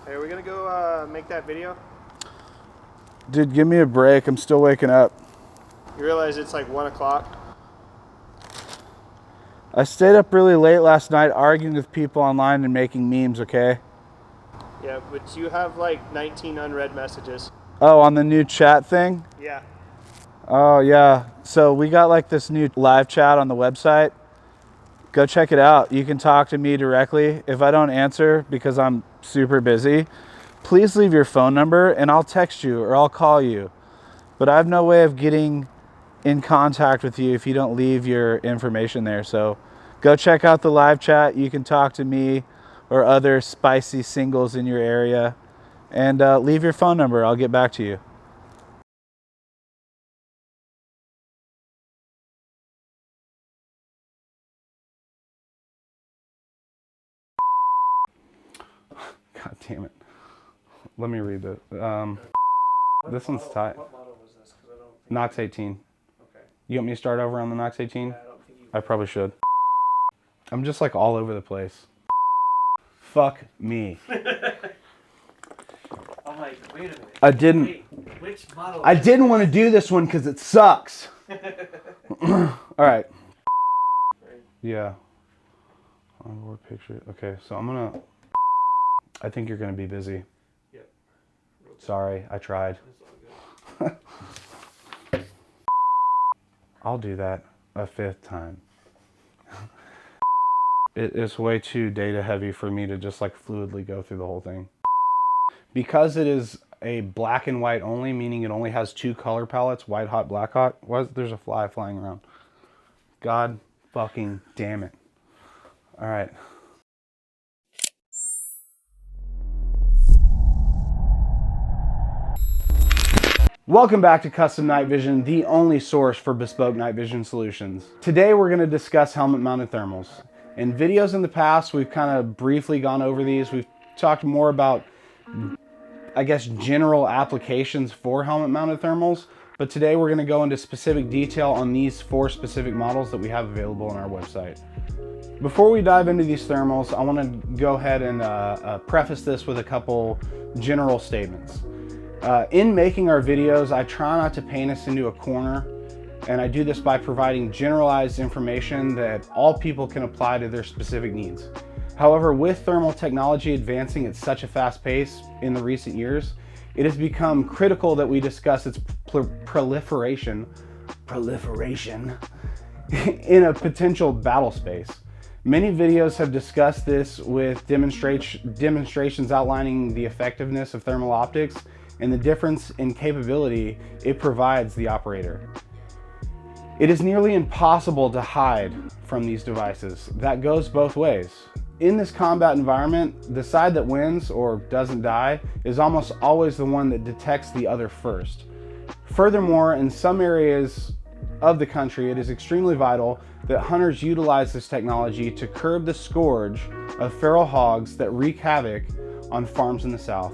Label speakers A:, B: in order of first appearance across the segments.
A: Hey, are we gonna go make that video?
B: Dude, give me a break. I'm still waking up.
A: You realize it's like 1 o'clock?
B: I stayed up really late last night arguing with people online and making memes, okay?
A: Yeah, but you have like 19 unread messages.
B: Oh, on the new chat thing?
A: Yeah.
B: Oh, yeah. So we got like this new live chat on the website. Go check it out. You can talk to me directly. If I don't answer because I'm super busy, please leave your phone number and I'll text you or I'll call you. But I have no way of getting in contact with you if you don't leave your information there. So go check out the live chat. You can talk to me or other spicy singles in your area and leave your phone number. I'll get back to you. God damn it. Let me read it. This one's tight.
A: What model was this? Because I don't think
B: NOX 18.
A: Okay.
B: You want me to start over on the NOX 18?
A: Yeah, I don't think you.
B: I probably should. I'm just like all over the place. Fuck me.
A: I'm like, wait a minute.
B: I didn't.
A: Wait, which model?
B: I didn't want to do this one because it sucks. All right. Yeah. Onboard picture. Okay, so I'm gonna. I think you're gonna be busy.
A: Yep.
B: Sorry, I tried. I'll do that a 5th time. It is way too data heavy for me to just like fluidly go through the whole thing. Because it is a black and white only, meaning it only has 2 color palettes, white hot, black hot. Why is there's a fly flying around? God fucking damn it. All right. Welcome back to Custom Night Vision, the only source for bespoke night vision solutions. Today we're going to discuss helmet mounted thermals. In videos in the past, we've kind of briefly gone over these. We've talked more about, I guess, general applications for helmet mounted thermals, but today we're going to go into specific detail on these 4 specific models that we have available on our website. Before we dive into these thermals, I want to go ahead and preface this with a couple general statements. In making our videos, I try not to paint us into a corner, and I do this by providing generalized information that all people can apply to their specific needs. However, with thermal technology advancing at such a fast pace in the recent years, it has become critical that we discuss its proliferation in a potential battle space. Many videos have discussed this with demonstrations outlining the effectiveness of thermal optics and the difference in capability it provides the operator. It is nearly impossible to hide from these devices. That goes both ways. In this combat environment, the side that wins or doesn't die is almost always the one that detects the other first. Furthermore, in some areas of the country, it is extremely vital that hunters utilize this technology to curb the scourge of feral hogs that wreak havoc on farms in the South.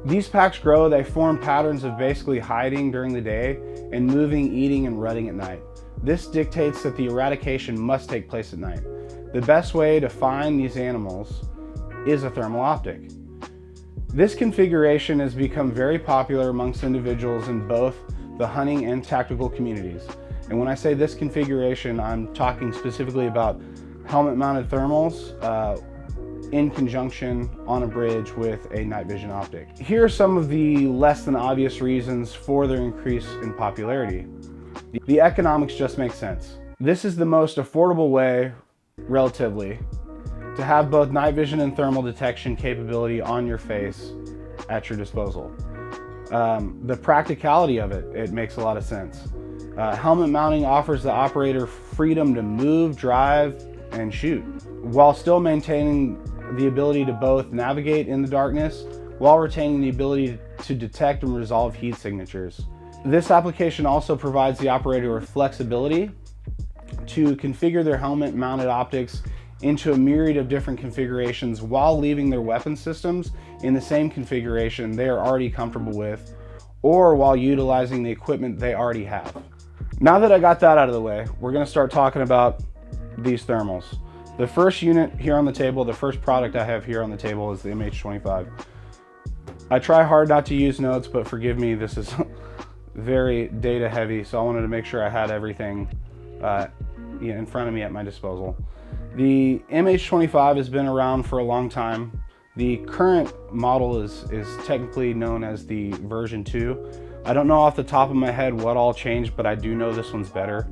B: These packs grow, they form patterns of basically hiding during the day and moving, eating, and rutting at night. This dictates that the eradication must take place at night. The best way to find these animals is a thermal optic. This configuration has become very popular amongst individuals in both the hunting and tactical communities. And when I say this configuration, I'm talking specifically about helmet mounted thermals in conjunction on a bridge with a night vision optic. Here are some of the less than obvious reasons for their increase in popularity. The economics just make sense. This is the most affordable way, relatively, to have both night vision and thermal detection capability on your face at your disposal. The practicality of it makes a lot of sense. Helmet mounting offers the operator freedom to move, drive, and shoot, while still maintaining the ability to both navigate in the darkness while retaining the ability to detect and resolve heat signatures. This application also provides the operator with flexibility to configure their helmet mounted optics into a myriad of different configurations while leaving their weapon systems in the same configuration they are already comfortable with, or while utilizing the equipment they already have. Now that I got that out of the way, we're going to start talking about these thermals. The first unit here on the table, the first product I have here on the table is the MH25. I try hard not to use notes, but forgive me, this is very data heavy, so I wanted to make sure I had everything in front of me at my disposal. The MH25 has been around for a long time. The current model is technically known as the version 2. I don't know off the top of my head what all changed, but I do know this one's better.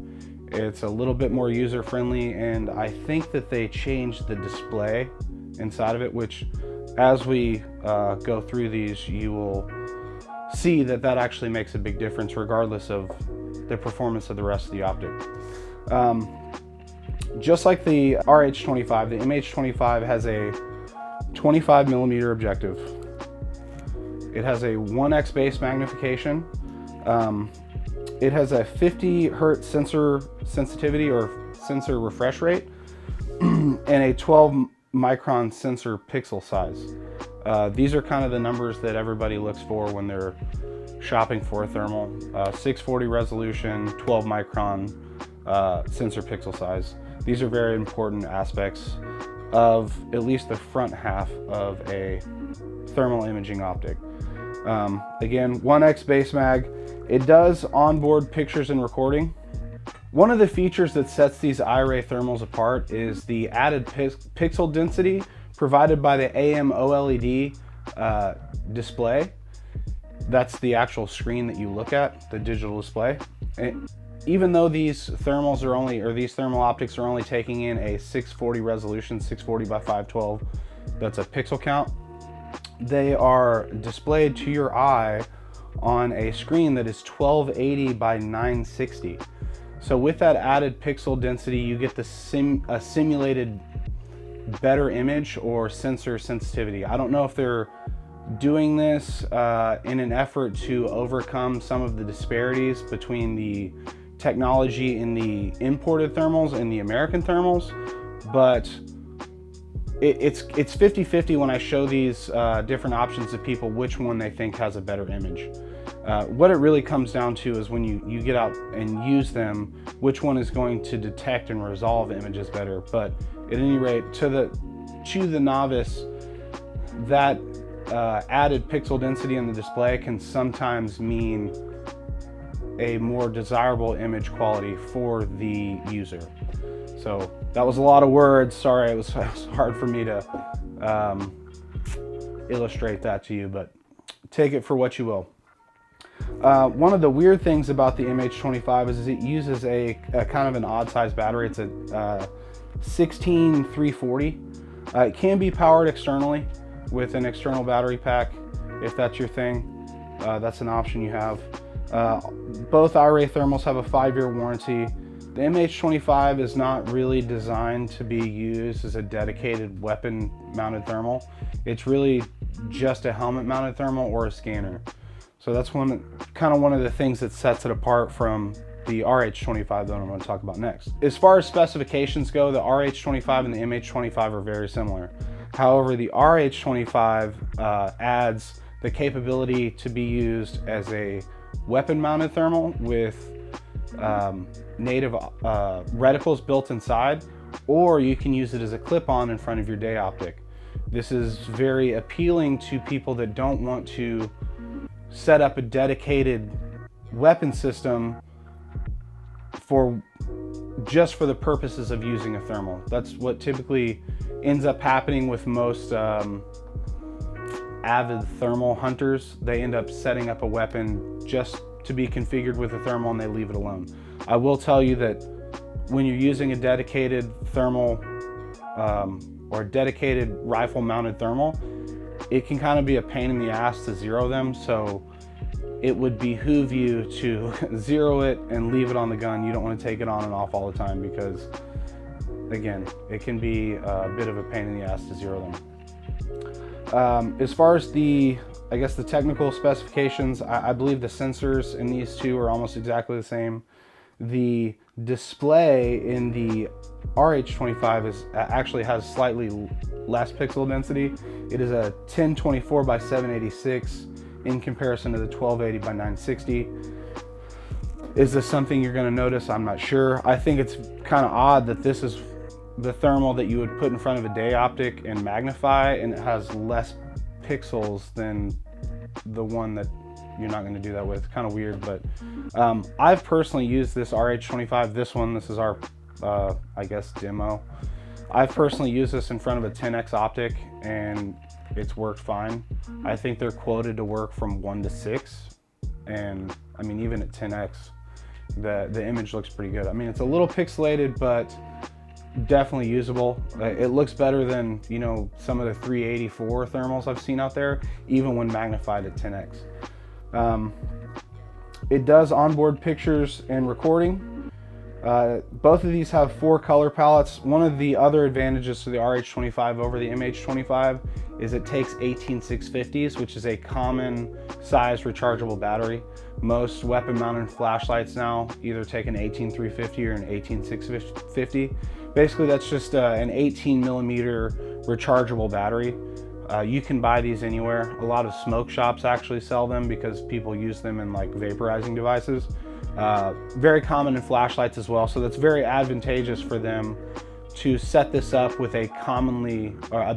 B: It's a little bit more user-friendly, and I think that they changed the display inside of it, which as we go through these, you will see that that actually makes a big difference regardless of the performance of the rest of the optic. Just like the RH25, the MH25 has a 25mm objective. It has a 1x base magnification. It has a 50 hertz sensor sensitivity or sensor refresh rate and a 12 micron sensor pixel size. These are kind of the numbers that everybody looks for when they're shopping for a thermal. 640 resolution, 12 micron sensor pixel size. These are very important aspects of at least the front half of a thermal imaging optic. Again, 1x base mag. It does onboard pictures and recording. One of the features that sets these iRay thermals apart is the added pixel density provided by the AMOLED display. That's the actual screen that you look at, the digital display. Even though these thermals are only, or these thermal optics are only taking in a 640 resolution, 640 by 512, that's a pixel count, they are displayed to your eye on a screen that is 1280 by 960. So with that added pixel density, you get the a simulated better image or sensor sensitivity. I don't know if they're doing this in an effort to overcome some of the disparities between the technology in the imported thermals and the American thermals, but it's 50-50 when I show these different options to people which one they think has a better image. What it really comes down to is when you get out and use them, which one is going to detect and resolve images better. But at any rate, to the novice, that added pixel density in the display can sometimes mean a more desirable image quality for the user. So that was a lot of words. Sorry, it was hard for me to illustrate that to you, but take it for what you will. One of the weird things about the MH25 is it uses a kind of an odd size battery. It's a 16340. It can be powered externally with an external battery pack if that's your thing. That's an option you have. Both iRay thermals have a 5-year warranty. The MH25 is not really designed to be used as a dedicated weapon mounted thermal. It's really just a helmet mounted thermal or a scanner. So that's kind of one of the things that sets it apart from the RH25 that I'm going to talk about next. As far as specifications go, the RH25 and the MH25 are very similar. However, the RH25 adds the capability to be used as a weapon mounted thermal with native reticles built inside, or you can use it as a clip-on in front of your day optic. This is very appealing to people that don't want to set up a dedicated weapon system just for the purposes of using a thermal. That's what typically ends up happening with most avid thermal hunters. They end up setting up a weapon just to be configured with a thermal and they leave it alone. I will tell you that when you're using a dedicated thermal or dedicated rifle mounted thermal, it can kind of be a pain in the ass to zero them. So it would behoove you to zero it and leave it on the gun. You don't want to take it on and off all the time because, again, it can be a bit of a pain in the ass to zero them. As far as the technical specifications, I believe the sensors in these two are almost exactly the same. The display in the RH25 actually has slightly less pixel density. It is a 1024 by 786 in comparison to the 1280 by 960. Is this something you're going to notice? I'm not sure. I think it's kind of odd that this is the thermal that you would put in front of a day optic and magnify, and it has less pixels than the one that you're not going to do that with. Kind of weird, but I've personally used this RH25. This is our I guess demo. I've personally used this in front of a 10x optic and it's worked fine. I think they're quoted to work from 1 to 6, and I mean even at 10x the image looks pretty good. I mean, it's a little pixelated, but definitely usable. It looks better than, you know, some of the 384 thermals I've seen out there, even when magnified at 10x. It does onboard pictures and recording. Both of these have 4 color palettes. One of the other advantages to the RH25 over the MH25 is it takes 18650s, which is a common size rechargeable battery. Most weapon mounted flashlights now either take an 18350 or an 18650. Basically, that's just an 18 millimeter rechargeable battery. You can buy these anywhere. A lot of smoke shops actually sell them because people use them in like vaporizing devices. Very common in flashlights as well, so that's very advantageous for them to set this up with a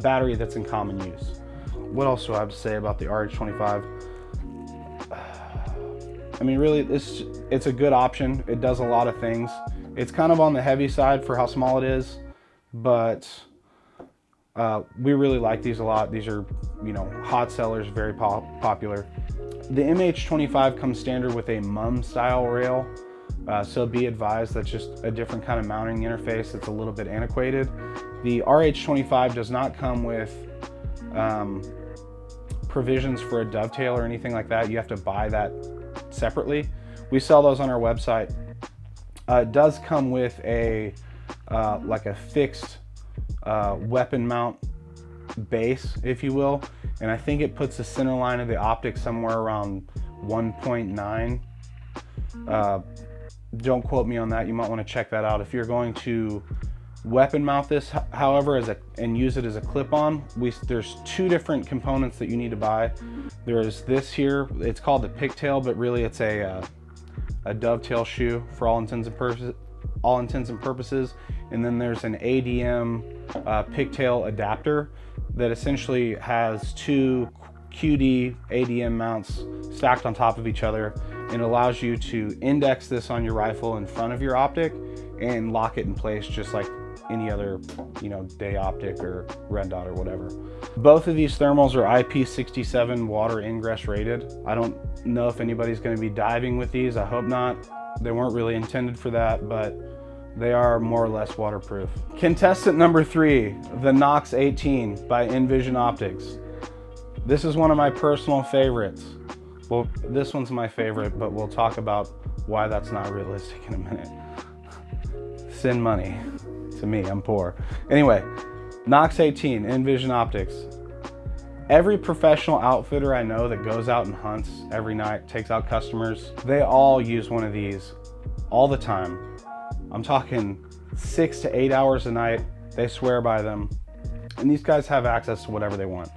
B: battery that's in common use. What else do I have to say about the RH25? I mean, really, it's a good option. It does a lot of things. It's kind of on the heavy side for how small it is, but we really like these a lot. These are, you know, hot sellers, very popular. The MH25 comes standard with a MUM style rail, so be advised that's just a different kind of mounting interface. It's a little bit antiquated. The RH25 does not come with provisions for a dovetail or anything like that. You have to buy that separately. We sell those on our website. It does come with a like a fixed weapon mount base, if you will, and I think it puts the center line of the optic somewhere around 1.9. Don't quote me on that. You might want to check that out. If you're going to weapon mount this, however, and use it as a clip-on, there's 2 different components that you need to buy. There's this here. It's called the pigtail, but really it's a dovetail shoe for all intents and purposes. And then there's an ADM pigtail adapter that essentially has 2 QD ADM mounts stacked on top of each other, and allows you to index this on your rifle in front of your optic and lock it in place just like any other, you know, day optic or red dot or whatever. Both of these thermals are IP67 water ingress rated. I don't know if anybody's going to be diving with these. I hope not. They weren't really intended for that, but they are more or less waterproof. Contestant number 3, the NOX18 by Nvision Optics. This is one of my personal favorites. Well, this one's my favorite, but we'll talk about why that's not realistic in a minute. Send money to me, I'm poor. Anyway, NOX18, Nvision Optics. Every professional outfitter I know that goes out and hunts every night, takes out customers, they all use one of these all the time. I'm talking 6 to 8 hours a night. They swear by them. And these guys have access to whatever they want,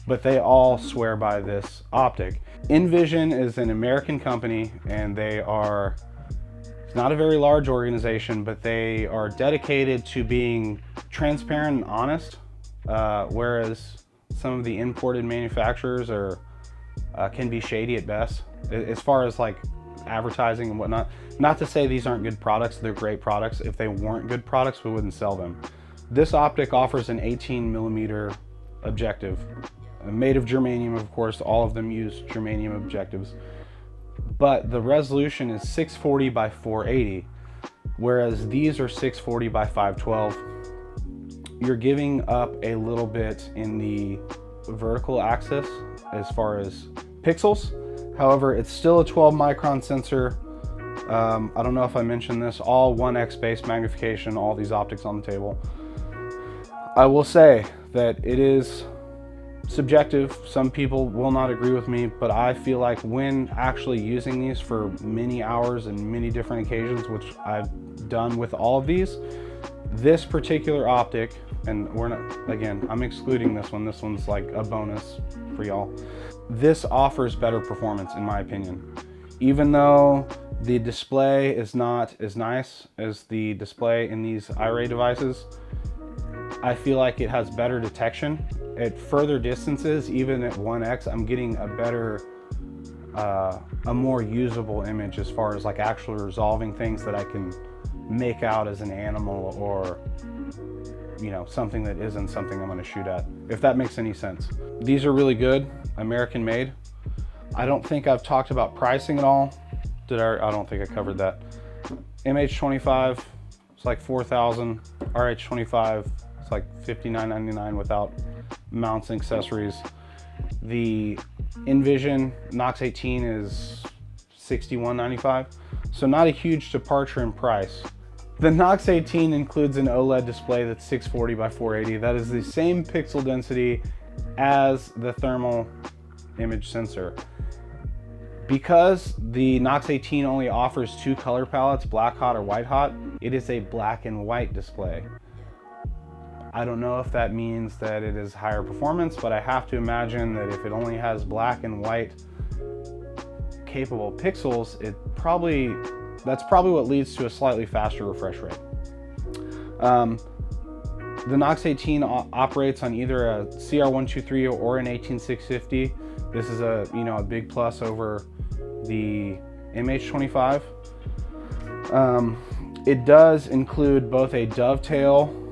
B: but they all swear by this optic. Nvision is an American company, and it's not a very large organization, but they are dedicated to being transparent and honest, whereas some of the imported manufacturers can be shady at best, as far as like advertising and whatnot. Not to say these aren't good products, they're great products. If they weren't good products, we wouldn't sell them. This optic offers an 18 millimeter objective, made of germanium, of course. All of them use germanium objectives, but the resolution is 640 by 480, whereas these are 640 by 512. You're giving up a little bit in the vertical axis as far as pixels. However, it's still a 12 micron sensor. I don't know if I mentioned this, all 1x base magnification, all these optics on the table. I will say that it is subjective. Some people will not agree with me, but I feel like when actually using these for many hours and many different occasions, which I've done with all of these, this particular optic, and we're not, again, I'm excluding this one. This one's like a bonus for y'all. This offers better performance in my opinion. Even though the display is not as nice as the display in these iRay devices, I feel like it has better detection. at further distances, even at 1x, I'm getting a better, a more usable image as far as like actually resolving things that I can make out as an animal, or you know, something that isn't something I'm going to shoot at, if that makes any sense. These are really good, American made. I don't think I've talked about pricing at all. Did I don't think I covered that. MH25, it's like $4,000. RH25, it's like $59.99 without mounts and accessories. The Nvision NOX18 is $61.95, so not a huge departure in price. The NOX18 includes an OLED display that's 640 by 480. That is the same pixel density as the thermal image sensor. Because the NOX18 only offers two color palettes, black hot or white hot, it is a black and white display. I don't know if that means that it is higher performance, but I have to imagine that if it only has black and white capable pixels, that's probably what leads to a slightly faster refresh rate. The NOX18 operates on either a CR123 or an 18650. This is a big plus over the MH25. It does include both a dovetail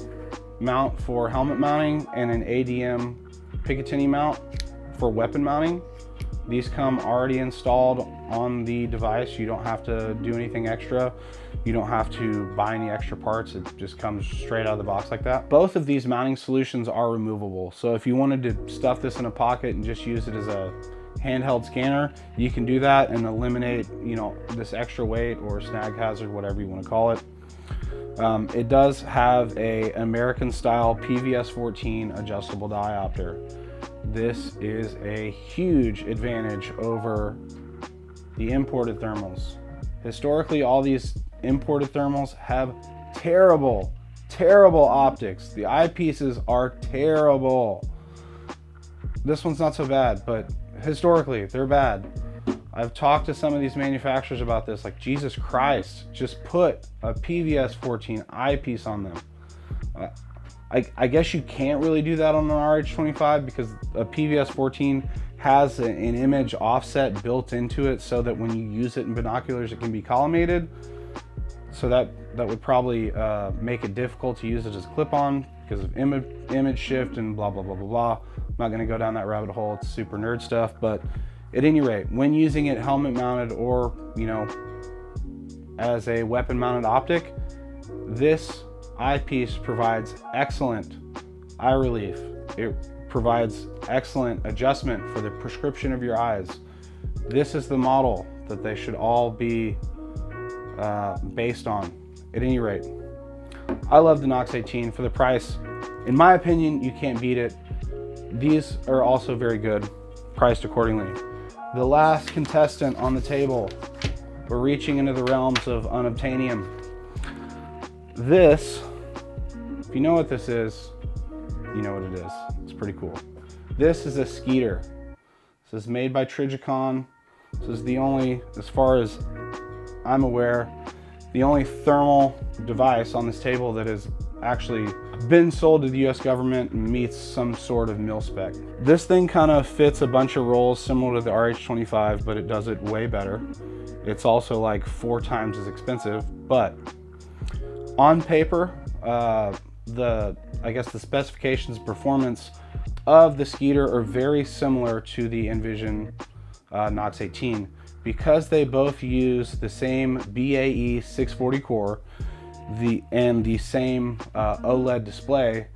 B: mount for helmet mounting and an ADM Picatinny mount for weapon mounting. These come already installed on the device. You don't have to do anything extra. You don't have to buy any extra parts. It just comes straight out of the box like that. Both of these mounting solutions are removable. So if you wanted to stuff this in a pocket and just use it as a handheld scanner, you can do that and eliminate, this extra weight or snag hazard, whatever you want to call it. It does have a American style PVS 14 adjustable diopter. This is a huge advantage over the imported thermals. Historically, all these imported thermals have terrible optics. The eyepieces are terrible. This one's not so bad, but historically, they're bad. I've talked to some of these manufacturers about this, like, Jesus Christ, just put a PVS 14 eyepiece on them. I guess you can't really do that on an RH25 because a PVS 14 has an image offset built into it so that when you use it in binoculars, it can be collimated. So that would probably make it difficult to use it as a clip-on because of image shift and blah, blah, blah, blah, blah. I'm not gonna go down that rabbit hole. It's super nerd stuff, but at any rate, when using it helmet mounted or, as a weapon mounted optic, this eyepiece provides excellent eye relief. It provides excellent adjustment for the prescription of your eyes. This is the model that they should all be based on. At any rate, I love the NOX18 for the price. In my opinion, you can't beat it. These are also very good, priced accordingly. The last contestant on the table, we're reaching into the realms of unobtainium. This, if you know what this is, you know what it is. It's pretty cool. This is a Skeeter. This is made by Trijicon. This is the only, as far as I'm aware, the only thermal device on this table that has actually been sold to the US government and meets some sort of mil spec. This thing kind of fits a bunch of roles similar to the RH25, but it does it way better. It's also like 4 times as expensive, but on paper, I guess the specifications and performance of the Skeeter are very similar to the Nvision NOX18 because they both use the same BAE 640 core and the same OLED display.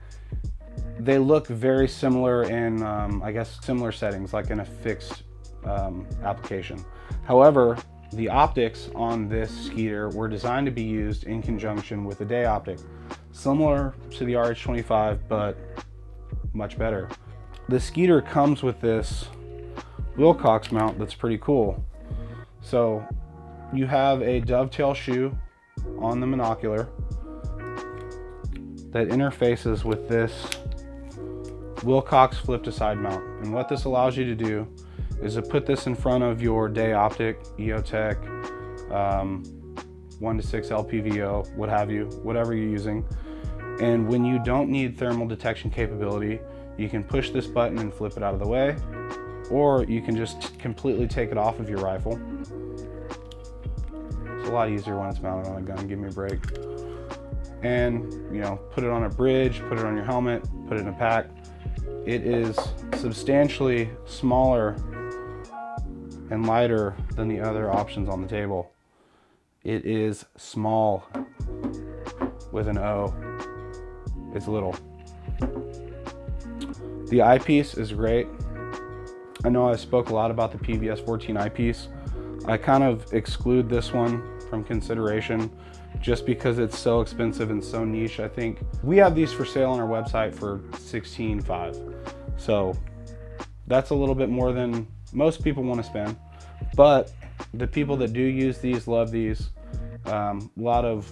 B: They look very similar in, I guess, similar settings, like in a fixed application. However, the optics on this Skeeter were designed to be used in conjunction with a day optic, similar to the RH25, but much better. The Skeeter comes with this Wilcox mount that's pretty cool. So you have a dovetail shoe on the monocular that interfaces with this Wilcox flip to side mount. And what this allows you to do is to put this in front of your day optic, EOTech, 1:6 LPVO, what have you, whatever you're using. And when you don't need thermal detection capability, You can push this button and flip it out of the way, or you can just completely take it off of your rifle. It's a lot easier when it's mounted on a gun, give me a break. And, you know, put it on a bridge, put it on your helmet, put it in a pack. It is substantially smaller and lighter than the other options on the table. It is small with an O. It's little. The eyepiece is great. I know I spoke a lot about the PVS 14 eyepiece. I kind of exclude this one from consideration just because it's so expensive and so niche. I think we have these for sale on our website for $16,500. So that's a little bit more than most people want to spend. But the people that do use these love these. A lot of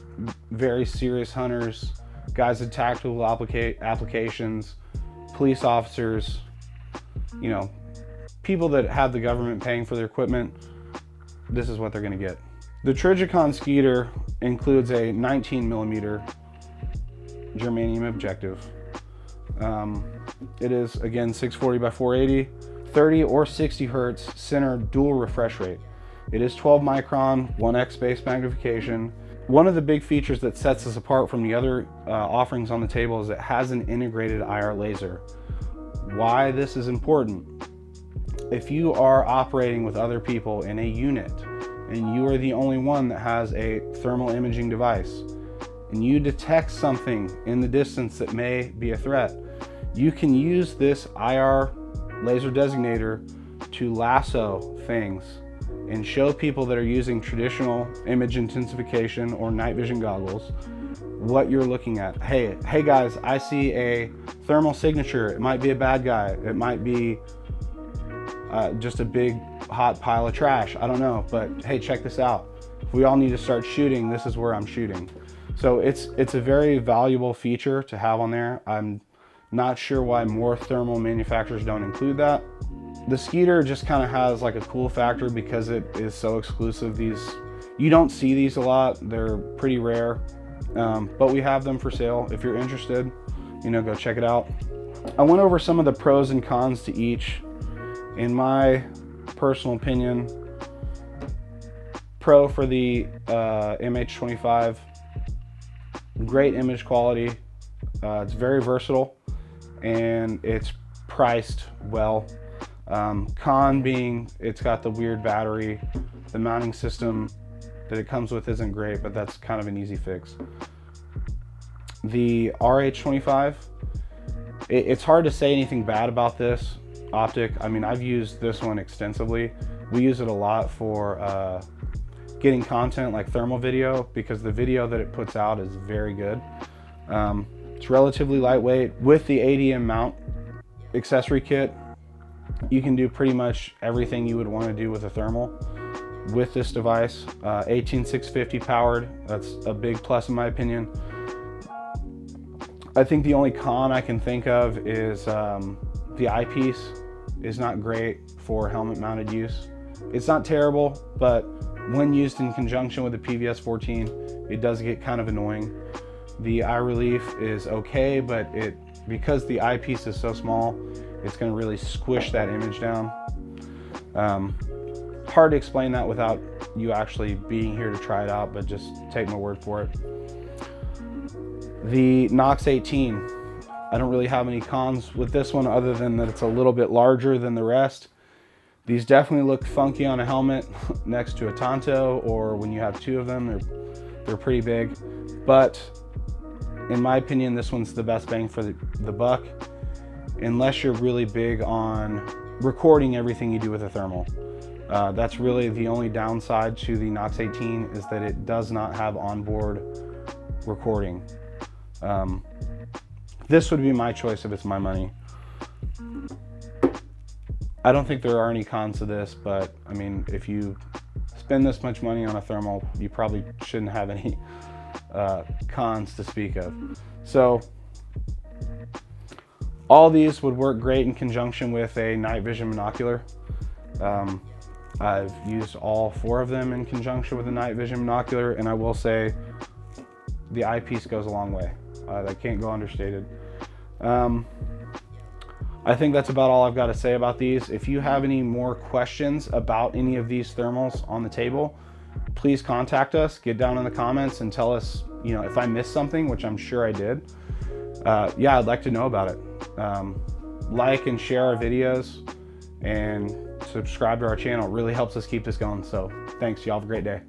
B: very serious hunters, guys with tactical applications, police officers, you know, people that have the government paying for their equipment, this is what they're going to get. The Trijicon Skeet IR includes a 19mm germanium objective. It is, again, 640 by 480, 30 or 60 hertz center dual refresh rate. It is 12 micron, 1x base magnification. One of the big features that sets us apart from the other offerings on the table is it has an integrated IR laser. Why this is important? If you are operating with other people in a unit and you are the only one that has a thermal imaging device and you detect something in the distance that may be a threat, you can use this IR laser designator to lasso things and show people that are using traditional image intensification or night vision goggles what you're looking at. Hey guys, I see a thermal signature. It might be a bad guy. It might be just a big hot pile of trash. I don't know, but hey, check this out. If we all need to start shooting, this is where I'm shooting. So it's a very valuable feature to have on there. I'm not sure why more thermal manufacturers don't include that. The Skeet IR just kind of has like a cool factor because it is so exclusive. You don't see these a lot. They're pretty rare, but we have them for sale. If you're interested, you know, go check it out. I went over some of the pros and cons to each. In my personal opinion, pro for the MH25, great image quality. It's very versatile and it's priced well. Con being it's got the weird battery. The mounting system that it comes with isn't great, but that's kind of an easy fix. The RH25, it's hard to say anything bad about this optic. I mean, I've used this one extensively. We use it a lot for getting content like thermal video because the video that it puts out is very good. It's relatively lightweight. With the ADM mount accessory kit, you can do pretty much everything you would want to do with a thermal with this device. 18650 powered, that's a big plus in my opinion. I think the only con I can think of is the eyepiece is not great for helmet mounted use. It's not terrible, but when used in conjunction with the PVS 14, it does get kind of annoying. The eye relief is okay, but because the eyepiece is so small, it's going to really squish that image down. Hard to explain that without you actually being here to try it out, but just take my word for it. The NOX18, I don't really have any cons with this one other than that it's a little bit larger than the rest. These definitely look funky on a helmet next to a Tonto, or when you have two of them, they're pretty big. But in my opinion, this one's the best bang for the buck, unless you're really big on recording everything you do with a thermal. That's really the only downside to the NOX18 is that it does not have onboard recording. This would be my choice if it's my money. I don't think there are any cons to this, but I mean, if you spend this much money on a thermal, you probably shouldn't have any cons to speak of. So all these would work great in conjunction with a night vision monocular. I've used all four of them in conjunction with a night vision monocular, and I will say the eyepiece goes a long way. That can't go understated. I think that's about all I've got to say about these. If you have any more questions about any of these thermals on the table, please contact us, get down in the comments and tell us, you know, if I missed something, which I'm sure I did. Yeah, I'd like to know about it. Like and share our videos and subscribe to our channel. It really helps us keep this going. So thanks, y'all have a great day.